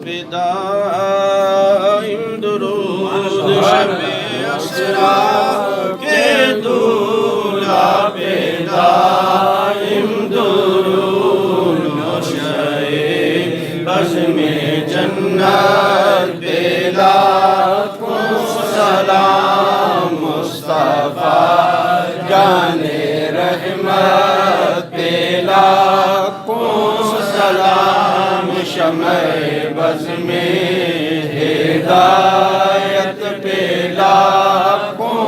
پہ دائم درود شب اسرا کے دولہا پہ دائم درود نوشائے بزم جنت پہ لاکھوں سلام مصطفیٰ جان رحمت پہ لاکھوں سلام شمع بزم ہدایت پہ لاکھوں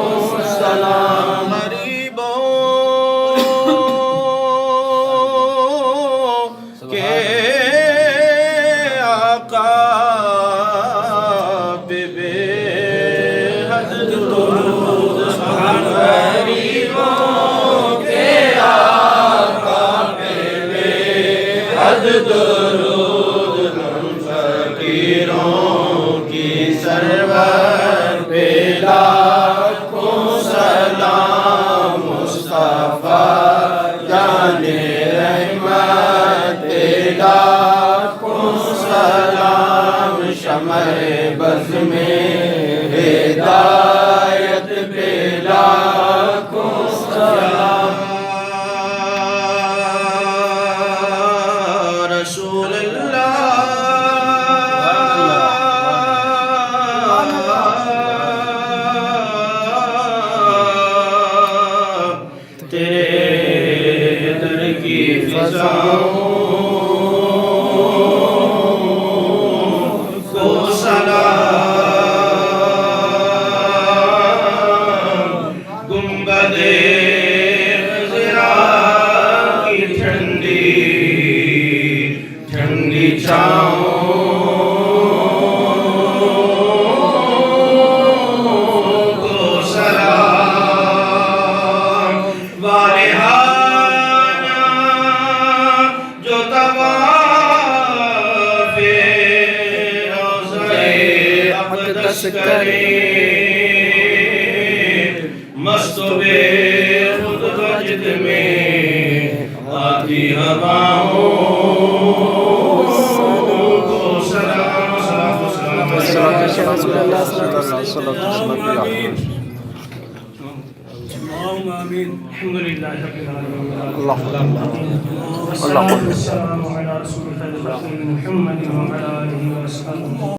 سلام غریبوں کے آقا پہ بے حد درود غریبوں کے آقا پہ بے حد درود فقیروں کی سرور پہ لاکھوں سلام مصطفیٰ جان رحمت پہ لاکھوں سلام شمع بزم ہدایت پہ لاکھوں سلام رسول اللہ تیرے در کی فضاؤں کو سلام گنبد خضرا کی ٹھنڈی ٹھنڈی چھاؤں کو سلام والہانہ جو طواف روضہ اقدس کرے مست و بے خود وجد میں آتی ہواؤں کو سلام سلام سلام رسول اللہ صلی اللہ علیہ وسلم اللهم آمين الحمد لله رب العالمين اللهم والسلام على رسول الله محمد وعلى آله وصحبه